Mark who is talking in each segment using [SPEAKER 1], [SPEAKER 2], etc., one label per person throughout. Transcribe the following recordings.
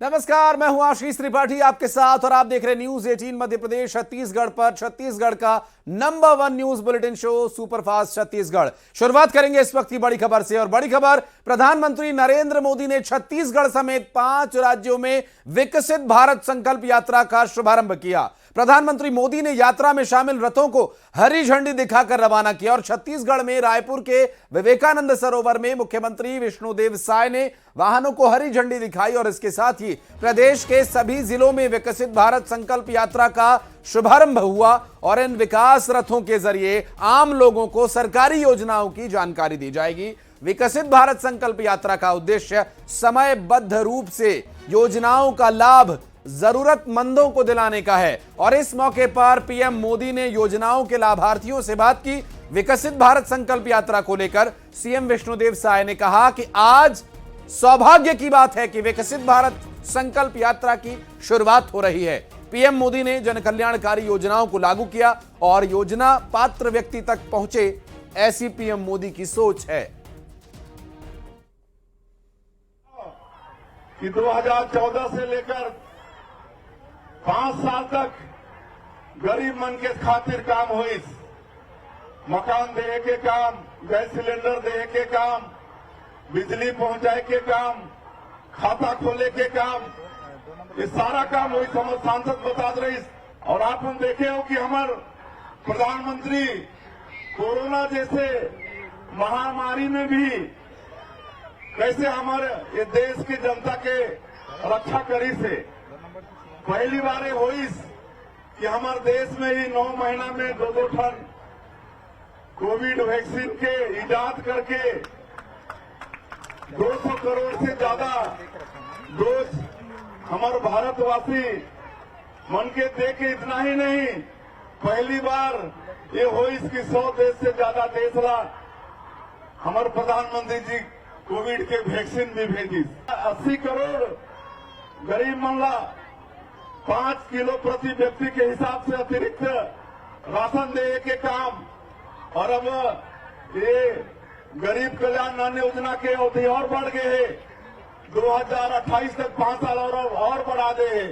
[SPEAKER 1] नमस्कार, मैं हूं आशीष त्रिपाठी आपके साथ और आप देख रहे हैं न्यूज 18 मध्य प्रदेश छत्तीसगढ़ पर छत्तीसगढ़ का number 1 news bulletin show superfast Chhattisgarh. शुरुआत करेंगे इस वक्त की बड़ी खबर से और बड़ी खबर प्रधानमंत्री नरेंद्र मोदी ने छत्तीसगढ़ समेत 5 राज्यों में विकसित भारत संकल्प यात्रा का शुभारंभ किया। प्रधानमंत्री मोदी ने यात्रा में शामिल रथों को हरी झंडी दिखाकर रवाना किया और छत्तीसगढ़ में रायपुर के विवेकानंद सरोवर में मुख्यमंत्री विष्णुदेव साय ने वाहनों को हरी झंडी दिखाई और इसके साथ ही प्रदेश के सभी जिलों में विकसित भारत संकल्प यात्रा का शुभारंभ हुआ और इन विकास रथों के जरिए आम लोगों को सरकारी योजनाओं की जानकारी दी जाएगी। विकसित भारत संकल्प यात्रा का उद्देश्य समयबद्ध रूप से योजनाओं का लाभ जरूरतमंदों को दिलाने का है और इस मौके पर पीएम मोदी ने योजनाओं के लाभार्थियों से बात की। विकसित भारत संकल्प यात्रा को लेकर सीएम विष्णुदेव साय ने कहा कि आज सौभाग्य की बात है कि विकसित भारत संकल्प यात्रा की शुरुआत हो रही है। पीएम मोदी ने जनकल्याणकारी योजनाओं को लागू किया और योजना पात्र व्यक्ति तक पहुंचे, ऐसी पीएम मोदी की सोच है
[SPEAKER 2] कि 2014 से लेकर 5 साल तक गरीब मन के खातिर काम हुई। मकान देने के काम, गैस सिलेंडर देने के काम, बिजली पहुंचाए के काम, खाता खोले के काम, ये सारा काम हुई। समझ सांसद बता रही और आप हम देखे हो कि हमारे प्रधानमंत्री कोरोना जैसे महामारी में भी कैसे हमारे ये देश की जनता के रक्षा करी से पहली बार हुई कि हमारे देश में ही 9 महीना में 2-2 टन कोविड वैक्सीन के इजाद करके 200 करोड़ से ज्यादा डोज हमारे भारतवासी मन के दे के इतना ही नहीं, पहली बार ये हुई कि 100 देश से ज्यादा देश ला हमारे प्रधानमंत्री जी कोविड के वैक्सीन भी भेजी। 80 करोड़ गरीब मन ला 5 किलो प्रति व्यक्ति के हिसाब से अतिरिक्त राशन देने के काम और अब ये गरीब कल्याण अन्न योजना के अवधि और बढ़ गए है। 2028 तक 5 साल और बढ़ा दे है।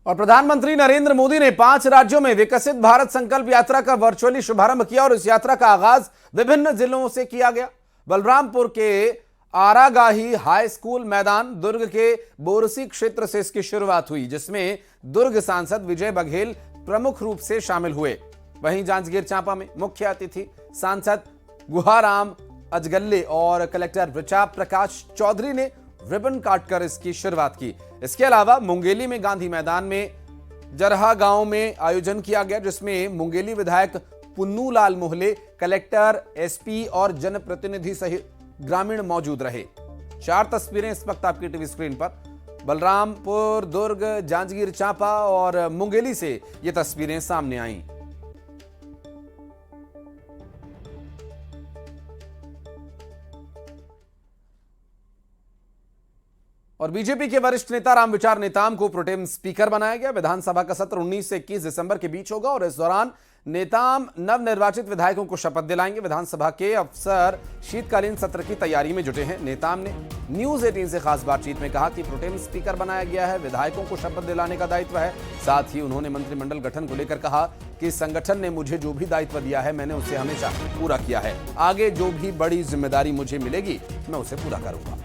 [SPEAKER 1] और प्रधानमंत्री नरेंद्र मोदी ने 5 राज्यों में विकसित भारत संकल्प यात्रा का वर्चुअली शुभारंभ किया और इस यात्रा का आगाज विभिन्न जिलों से किया गया। बलरामपुर के आरागाही हाई स्कूल मैदान, दुर्ग के बोरसी क्षेत्र से इसकी शुरुआत हुई, जिसमें दुर्ग सांसद विजय बघेल प्रमुख रूप से शामिल हुए। वहीं जांजगीर चांपा में मुख्य अतिथि सांसद गुहाराम अजगल्ले और कलेक्टर ऋचा प्रकाश चौधरी ने रिबन काटकर इसकी शुरुआत की। इसके अलावा मुंगेली में गांधी मैदान में जरहा गांव में आयोजन किया गया, जिसमें मुंगेली विधायक पुन्नू लाल मोहले, कलेक्टर, एसपी और जनप्रतिनिधि सहित ग्रामीण मौजूद रहे। 4 तस्वीरें इस वक्त आपकी टीवी स्क्रीन पर बलरामपुर, दुर्ग, जांजगीर चांपा और मुंगेली से ये तस्वीरें सामने आई। और बीजेपी के वरिष्ठ नेता रामविचार नेताम को प्रोटेम स्पीकर बनाया गया। विधानसभा का सत्र 19 से 21 दिसंबर के बीच होगा और इस दौरान नेताम नवनिर्वाचित विधायकों को शपथ दिलाएंगे। विधानसभा के अफसर शीतकालीन सत्र की तैयारी में जुटे हैं। नेताम ने न्यूज 18 से खास बातचीत में कहा कि प्रोटेम स्पीकर बनाया गया है, विधायकों को शपथ दिलाने का दायित्व है। साथ ही उन्होंने मंत्रिमंडल गठन को लेकर कहा कि संगठन ने मुझे जो भी दायित्व दिया है मैंने उसे हमेशा पूरा किया है। आगे जो भी बड़ी जिम्मेदारी मुझे मिलेगी मैं उसे पूरा करूंगा।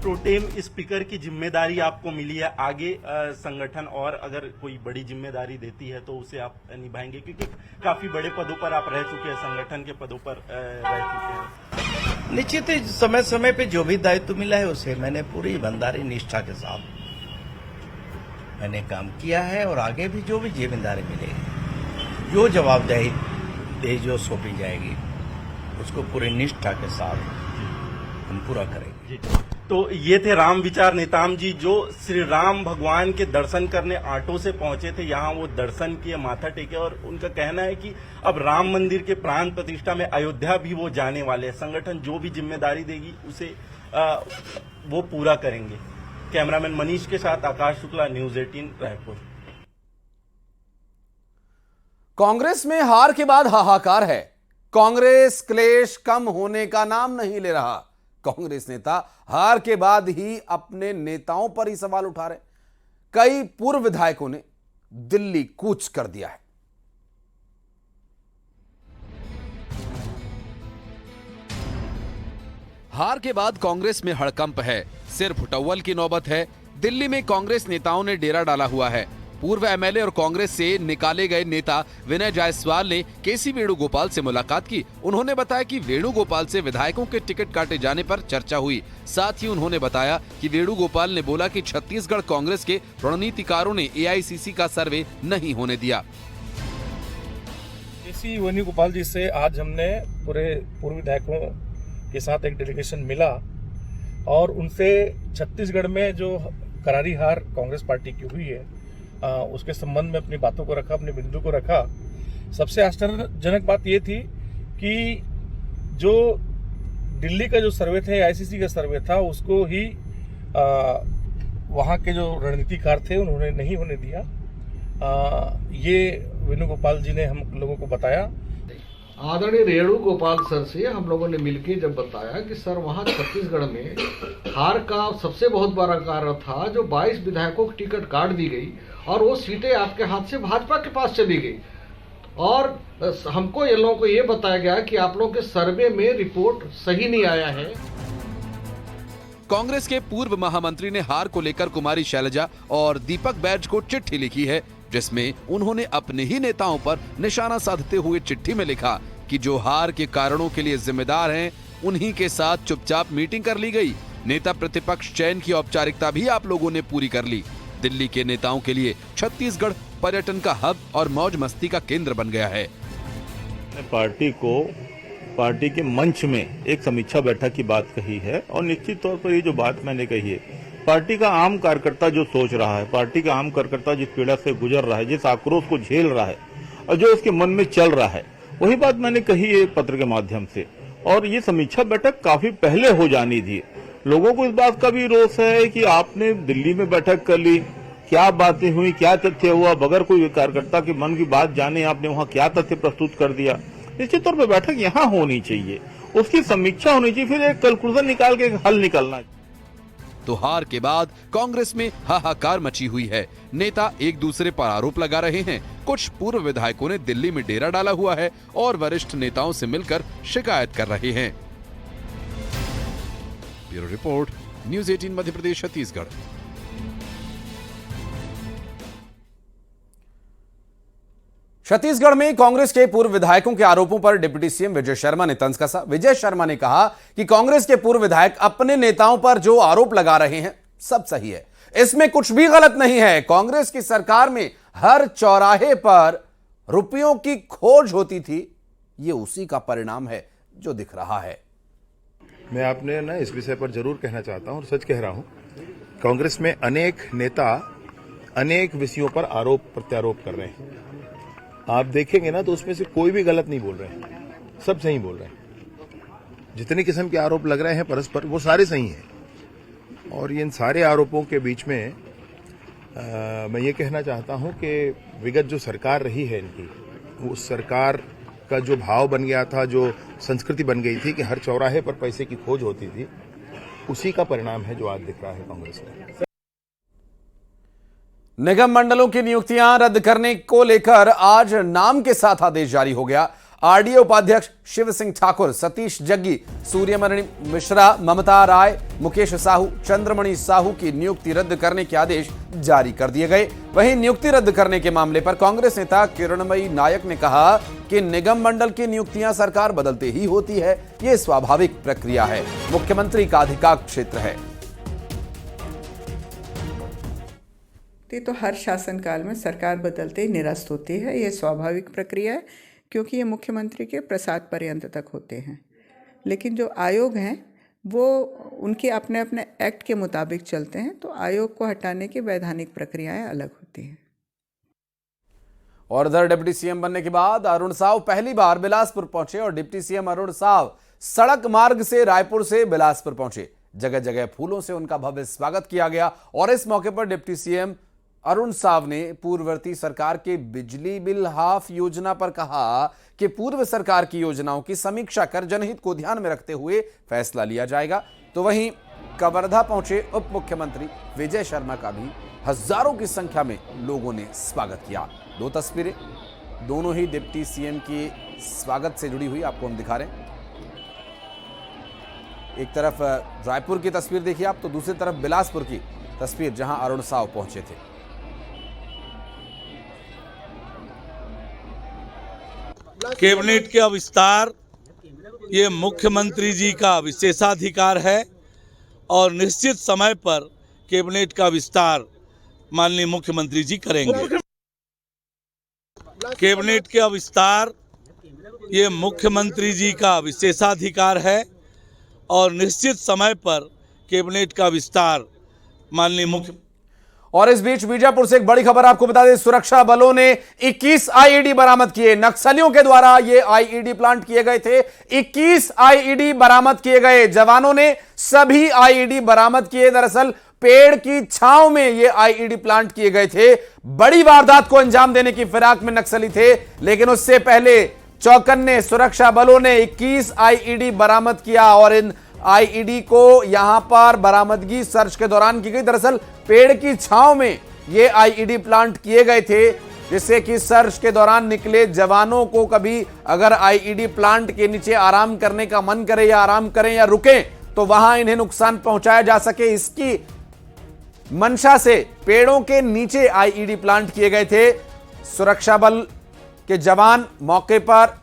[SPEAKER 3] प्रोटेम स्पीकर की जिम्मेदारी आपको मिली है, आगे संगठन और अगर कोई बड़ी जिम्मेदारी देती है तो उसे आप निभाएंगे, क्योंकि काफी बड़े पदों पर आप रह चुके हैं, संगठन के पदों पर रह चुके हैं।
[SPEAKER 4] निश्चित ही समय समय पे जो भी दायित्व मिला है उसे मैंने पूरी ईमानदारी निष्ठा के साथ मैंने काम किया है और आगे भी जो भी जिम्मेदारी मिलेगी, जो जवाबदेही जो सौंपी जाएगी उसको पूरी निष्ठा के साथ हम पूरा करेंगे।
[SPEAKER 3] तो ये थे राम विचार नेताम जी, जो श्री राम भगवान के दर्शन करने ऑटो से पहुंचे थे। यहाँ वो दर्शन किए, माथा टेके और उनका कहना है कि अब राम मंदिर के प्राण प्रतिष्ठा में अयोध्या भी वो जाने वाले हैं। संगठन जो भी जिम्मेदारी देगी उसे वो पूरा करेंगे। कैमरामैन मनीष के साथ आकाश शुक्ला, न्यूज 18 रायपुर।
[SPEAKER 1] कांग्रेस में हार के बाद हाहाकार है। कांग्रेस क्लेश कम होने का नाम नहीं ले रहा। कांग्रेस नेता हार के बाद ही अपने नेताओं पर ही सवाल उठा रहे। कई पूर्व विधायकों ने दिल्ली कूच कर दिया है। हार के बाद कांग्रेस में हड़कंप है, सिर्फ हुटव्वल की नौबत है। दिल्ली में कांग्रेस नेताओं ने डेरा डाला हुआ है। पूर्व एमएलए और कांग्रेस से निकाले गए नेता विनय जायसवाल ने केसी वेणुगोपाल से मुलाकात की। उन्होंने बताया कि वेणुगोपाल से विधायकों के टिकट काटे जाने पर चर्चा हुई। साथ ही उन्होंने बताया कि वेणुगोपाल ने बोला कि छत्तीसगढ़ कांग्रेस के रणनीतिकारों ने एआईसीसी का सर्वे नहीं होने दिया।
[SPEAKER 5] केसी वेणुगोपाल जी से आज हमने पूरे पूर्व विधायकों के साथ एक डेलीगेशन मिला और उनसे छत्तीसगढ़ में जो करारी हार कांग्रेस पार्टी की हुई है उसके संबंध में अपनी बातों को रखा, अपने बिंदु को रखा। सबसे आश्चर्यजनक बात ये थी कि जो दिल्ली का जो सर्वे थे, आईसीसी का सर्वे था, उसको ही वहाँ के जो रणनीतिकार थे उन्होंने नहीं होने दिया। ये वेणुगोपाल जी ने हम लोगों को बताया।
[SPEAKER 6] आदरणीय वेणुगोपाल सर से हम लोगों ने मिलकर जब बताया कि सर वहाँ छत्तीसगढ़ में हार का सबसे बहुत बड़ा कारण था जो 22 विधायकों की टिकट काट दी गई और वो सीटें आपके हाथ से भाजपा के पास चली गई। और हमको ये लोगों को ये बताया गया कि आप लोगों के सर्वे में रिपोर्ट सही नहीं आया है।
[SPEAKER 1] कांग्रेस के पूर्व महामंत्री ने हार को लेकर कुमारी शैलजा और दीपक बैज को चिट्ठी लिखी है, जिसमें उन्होंने अपने ही नेताओं पर निशाना साधते हुए चिट्ठी में लिखा कि जो हार के कारणों के लिए जिम्मेदार हैं, उन्हीं के साथ चुपचाप मीटिंग कर ली गई। नेता प्रतिपक्ष चयन की औपचारिकता भी आप लोगों ने पूरी कर ली। दिल्ली के नेताओं के लिए छत्तीसगढ़ पर्यटन का हब और मौज मस्ती का केंद्र बन गया है।
[SPEAKER 3] पार्टी के मंच में एक समीक्षा बैठक की बात कही है और निश्चित तौर पर ये जो बात मैंने कही है, पार्टी का आम कार्यकर्ता जो सोच रहा है, पार्टी का आम कार्यकर्ता जिस पीड़ा से गुजर रहा है, जिस आक्रोश को झेल रहा है और जो उसके मन में चल रहा है, वही बात मैंने कही है पत्र के माध्यम से। और ये समीक्षा बैठक काफी पहले हो जानी थी। लोगों को इस बात का भी रोष है कि आपने दिल्ली में बैठक कर ली, क्या बातें हुई, क्या तथ्य हुआ, बगैर कोई कार्यकर्ता के मन की बात जाने आपने वहां क्या तथ्य प्रस्तुत कर दिया। निश्चित तौर पर बैठक यहाँ होनी चाहिए, उसकी समीक्षा होनी चाहिए, फिर एक कंक्लूजन निकाल के हल निकलना चाहिए।
[SPEAKER 1] तो हार के बाद कांग्रेस में हाहाकार मची हुई है। नेता एक दूसरे पर आरोप लगा रहे हैं। कुछ पूर्व विधायकों ने दिल्ली में डेरा डाला हुआ है और वरिष्ठ नेताओं से मिलकर शिकायत कर रहे हैं। Bureau report, news 18 Madhya Pradesh Chhattisgarh. Chhattisgarh में कांग्रेस के पूर्व विधायकों के आरोपों पर डिप्टी सीएम विजय शर्मा ने तंज कसा। विजय शर्मा ने कहा कि कांग्रेस के पूर्व विधायक अपने नेताओं पर जो आरोप लगा रहे हैं सब सही है, इसमें कुछ भी गलत नहीं है। कांग्रेस की सरकार में हर चौराहे पर रुपयों की खोज होती थी, ये उसी का परिणाम है जो दिख रहा है।
[SPEAKER 7] मैं आपने ना इस विषय पर जरूर कहना चाहता हूं और सच कह रहा हूं, कांग्रेस में अनेक नेता अनेक विषयों पर आरोप प्रत्यारोप कर रहे हैं। आप देखेंगे ना तो उसमें से कोई भी गलत नहीं बोल रहे हैं, सब सही बोल रहे हैं। जितने किस्म के आरोप लग रहे हैं परस्पर, वो सारे सही हैं। और इन सारे आरोपों के बीच में मैं ये कहना चाहता हूं कि विगत जो सरकार रही है इनकी, उस सरकार का जो भाव बन गया था, जो संस्कृति बन गई थी कि हर चौराहे पर पैसे की खोज होती थी, उसी का परिणाम है जो आज दिख रहा है कांग्रेस में।
[SPEAKER 1] निगम मंडलों की नियुक्तियां रद्द करने को लेकर आज नाम के साथ आदेश जारी हो गया। आरडीए उपाध्यक्ष शिव सिंह ठाकुर, सतीश जग्गी, सूर्यमणि मिश्रा, ममता राय, मुकेश साहू, चंद्रमणि साहू की नियुक्ति रद्द करने के आदेश जारी कर दिए गए। वहीं नियुक्ति रद्द करने के मामले पर कांग्रेस नेता किरणमयी नायक ने कहा कि निगम मंडल की नियुक्तियां सरकार बदलते ही होती है, ये स्वाभाविक प्रक्रिया है, मुख्यमंत्री का अधिकार क्षेत्र है।
[SPEAKER 8] तो हर शासनकाल में सरकार बदलते ही निरस्त होती है, ये स्वाभाविक प्रक्रिया है, क्योंकि ये मुख्यमंत्री के प्रसाद पर्यंत तक होते हैं। लेकिन जो आयोग हैं वो उनके अपने अपने एक्ट के मुताबिक चलते हैं, तो आयोग को हटाने की वैधानिक प्रक्रियाएं अलग होती हैं।
[SPEAKER 1] और इधर डिप्टी सीएम बनने के बाद अरुण साव पहली बार बिलासपुर पहुंचे और डिप्टी सीएम अरुण साव सड़क मार्ग से रायपुर से बिलासपुर पहुंचे। जगह जगह फूलों से उनका भव्य स्वागत किया गया और इस मौके पर डिप्टी सीएम अरुण साव ने पूर्ववर्ती सरकार के बिजली बिल हाफ योजना पर कहा कि पूर्व सरकार की योजनाओं की समीक्षा कर जनहित को ध्यान में रखते हुए फैसला लिया जाएगा। तो वहीं कवर्धा पहुंचे उप मुख्यमंत्री विजय शर्मा का भी हजारों की संख्या में लोगों ने स्वागत किया। दो तस्वीरें दोनों ही डिप्टी सीएम के स्वागत से जुड़ी हुई आपको हम दिखा रहे हैं। एक तरफ रायपुर की तस्वीर देखिए आप, तो दूसरी तरफ बिलासपुर की तस्वीर जहां अरुण साव पहुंचे थे।
[SPEAKER 9] कैबिनेट का विस्तार ये मुख्यमंत्री जी का विशेषाधिकार है और निश्चित समय पर कैबिनेट का विस्तार माननीय मुख्यमंत्री जी करेंगे। कैबिनेट का विस्तार ये मुख्यमंत्री जी का विशेषाधिकार है और निश्चित समय पर कैबिनेट का विस्तार माननीय मुख्य।
[SPEAKER 1] और इस बीच बीजापुर से एक बड़ी खबर आपको बता दें, सुरक्षा बलों ने 21 आईईडी बरामद किए। नक्सलियों के द्वारा ये आईईडी प्लांट किए गए थे। 21 आईईडी बरामद किए गए। जवानों ने सभी आईईडी बरामद किए। दरअसल पेड़ की छांव में ये आईईडी प्लांट किए गए थे। बड़ी वारदात को अंजाम देने की फिराक में नक्सली थे, लेकिन उससे पहले चौकन्ने सुरक्षा बलों ने 21 आईईडी बरामद किया और इन आईईडी को यहां पर बरामदगी सर्च के दौरान की गई। दरअसल पेड़ की छांव में ये आईईडी प्लांट किए गए थे, जिससे कि सर्च के दौरान निकले जवानों को कभी अगर आईईडी प्लांट के नीचे आराम करने का मन करे या आराम करें या रुकें तो वहां इन्हें नुकसान पहुंचाया जा सके, इसकी मंशा से पेड़ों के नीचे आईईडी प्लांट किए गए थे। सुरक्षा बल के जवान मौके पर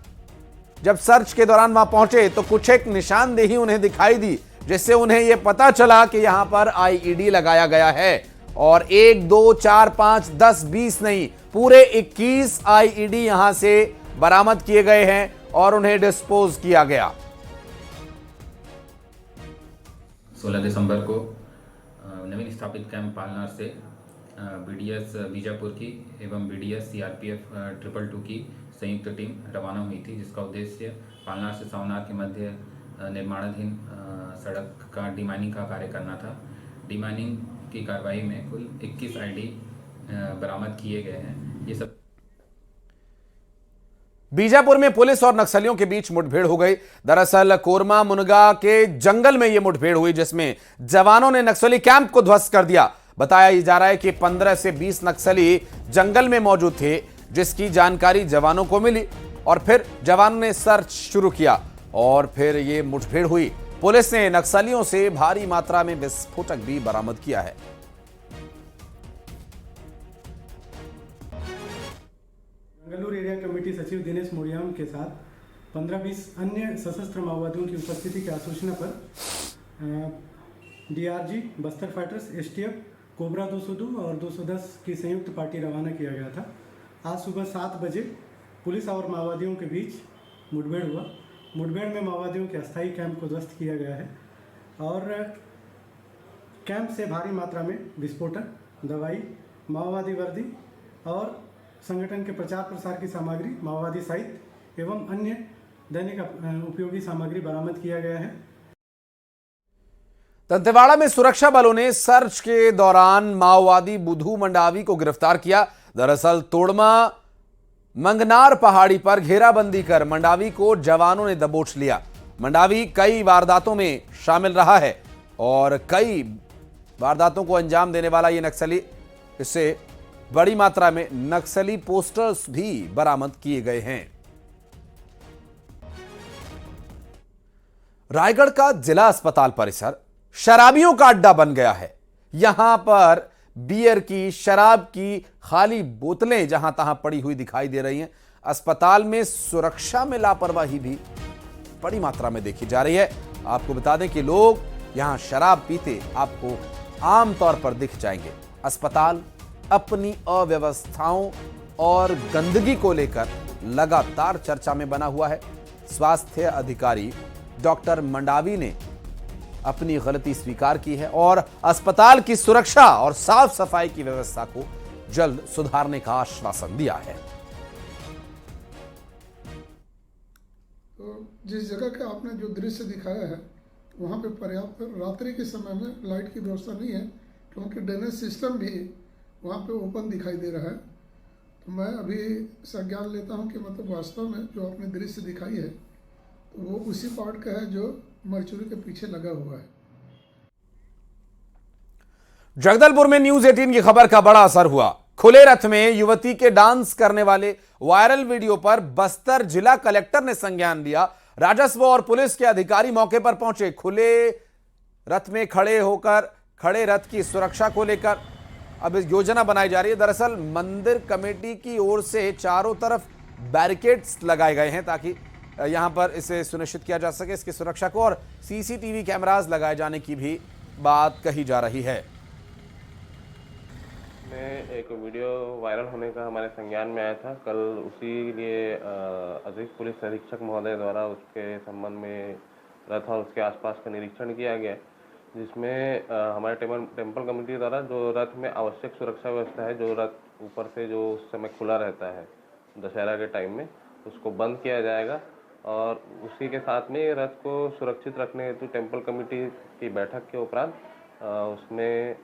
[SPEAKER 1] जब सर्च के दौरान वहां पहुंचे तो कुछ एक निशानदेही उन्हें दिखाई दी, जिससे उन्हें यह पता चला कि यहां पर आईईडी लगाया गया है। और 1, 2, 4, 5, 10, 20 नहीं, पूरे 21 आईईडी यहां से बरामद किए गए हैं और उन्हें डिस्पोज किया गया।
[SPEAKER 10] 16 दिसंबर को नवीन स्थापित कैंप पालनार से बीडीएस बीजापुर की एवं बीडीएस सीआरपीएफ 222 की संयुक्त टीम रवाना हुई थी, जिसका उद्देश्य पालनार से सावनार के मध्य निर्माणाधीन सड़क का डिमाइनिंग का कार्य करना था। डिमाइनिंग की कार्रवाई में कुल 21 आईडी बरामद किए गए हैं। ये सब
[SPEAKER 1] बीजापुर में पुलिस और नक्सलियों के बीच मुठभेड़ हो गई। दरअसल कोरमा मुनगा के जंगल में यह मुठभेड़ हुई, जिसमें जवानों ने नक्सली कैंप को ध्वस्त कर दिया। बताया जा रहा है कि 15 से 20 नक्सली जंगल में मौजूद थे, जिसकी जानकारी जवानों को मिली और फिर जवानों ने सर्च शुरू किया और फिर ये मुठभेड़ हुई। पुलिस ने नक्सलियों से भारी मात्रा में विस्फोटक भी बरामद किया है।
[SPEAKER 11] बेंगलुरु एरिया कमेटी सचिव दिनेश मोरियाम के साथ 15-20 अन्य सशस्त्र माओवादियों की उपस्थिति की आसूचना पर DRG, Bastar fighters, STF, cobra 202 और 210 की संयुक्त पार्टी रवाना किया गया था। आज सुबह 7 बजे पुलिस और माओवादियों के बीच मुठभेड़ हुआ। मुठभेड़ में माओवादियों के अस्थायी कैंप को ध्वस्त किया गया है और कैंप से भारी मात्रा में विस्फोटक, दवाई, माओवादी वर्दी और संगठन के प्रचार प्रसार की सामग्री, माओवादी साहित्य एवं अन्य दैनिक उपयोगी सामग्री बरामद किया गया है।
[SPEAKER 1] दंतेवाड़ा में सुरक्षा बलों ने सर्च के दौरान माओवादी बुधू मंडावी को गिरफ्तार किया। दरअसल तोड़मा मंगनार पहाड़ी पर घेराबंदी कर मंडावी को जवानों ने दबोच लिया। मंडावी कई वारदातों में शामिल रहा है और कई वारदातों को अंजाम देने वाला यह नक्सली, इससे बड़ी मात्रा में नक्सली पोस्टर्स भी बरामद किए गए हैं। रायगढ़ का जिला अस्पताल परिसर शराबियों का अड्डा बन गया है। यहां पर बियर की, शराब की खाली बोतलें जहां तहां पड़ी हुई दिखाई दे रही हैं। अस्पताल में सुरक्षा में लापरवाही भी बड़ी मात्रा में देखी जा रही है। आपको बता दें कि लोग यहां शराब पीते आपको आमतौर पर दिख जाएंगे। अस्पताल अपनी अव्यवस्थाओं और गंदगी को लेकर लगातार चर्चा में बना हुआ है। स्वास्थ्य अधिकारी डॉक्टर मंडावी ने अपनी गलती स्वीकार की है और अस्पताल की सुरक्षा और साफ सफाई की व्यवस्था को जल्द सुधारने का आश्वासन दिया है।
[SPEAKER 12] तो जिस जगह का आपने जो दृश्य दिखाया है वहां पे पर्याप्त रात्रि के समय में लाइट की व्यवस्था नहीं है, क्योंकि ड्रेनेज सिस्टम भी वहाँ पे ओपन दिखाई दे रहा है। तो मैं अभी संज्ञान लेता हूँ कि मतलब वास्तव में जो आपने दृश्य दिखाई है तो वो उसी पार्ट का है जो मर्चुरी के पीछे लगा हुआ है।
[SPEAKER 1] जगदलपुर में न्यूज 18 की खबर का बड़ा असर हुआ। खुले रथ में युवती के डांस करने वाले वायरल वीडियो पर बस्तर जिला कलेक्टर ने संज्ञान लिया। राजस्व और पुलिस के अधिकारी मौके पर पहुंचे। खुले रथ में खड़े रथ की सुरक्षा को लेकर अब योजना बनाई जा रही है। दरअसल मंदिर कमेटी की ओर से चारों तरफ बैरिकेड्स लगाए गए हैं ताकि यहां पर इसे सुनिश्चित किया जा सके, इसकी सुरक्षा को, और सीसीटीवी कैमरास लगाए जाने की भी बात कही जा रही है।
[SPEAKER 13] में एक वीडियो वायरल होने का हमारे संज्ञान में आया था। कल उसी लिए अतिरिक्त पुलिस अधीक्षक महोदय द्वारा उसके संबंध में रथ और उसके आसपास का निरीक्षण किया गया, जिसमें हमारे टेम्पल कमेटी द्वारा जो रथ में आवश्यक सुरक्षा व्यवस्था है, जो रथ ऊपर से जो उस समय खुला रहता है दशहरा के टाइम में, उसको बंद किया जाएगा और उसी के साथ में रथ को सुरक्षित रखने हेतु टेम्पल कमेटी की बैठक के उपरांत उसमें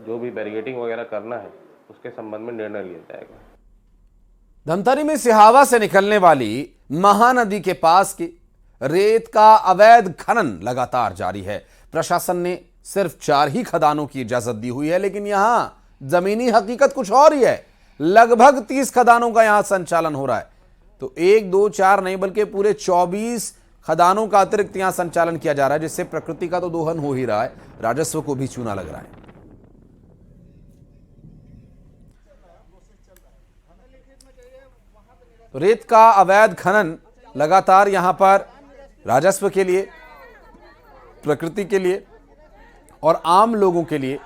[SPEAKER 13] जो भी बैरिकेडिंग वगैरह करना है उसके संबंध में निर्णय लिया जाएगा।
[SPEAKER 1] धमतरी में सिहावा से निकलने वाली महानदी के पास की रेत का अवैध खनन लगातार जारी है। प्रशासन ने सिर्फ 4 ही खदानों की इजाजत दी हुई है, लेकिन यहां जमीनी हकीकत कुछ और ही है। लगभग 30 खदानों का यहां संचालन हो रहा है। तो 1, 2, 4 नहीं बल्कि पूरे 24 खदानों का अतिरिक्त यहां संचालन किया जा रहा है, जिससे प्रकृति का तो दोहन हो ही रहा है, राजस्व को भी चूना लग रहा है। रेत का अवैध खनन लगातार यहां पर राजस्व के लिए, प्रकृति के लिए और आम लोगों के लिए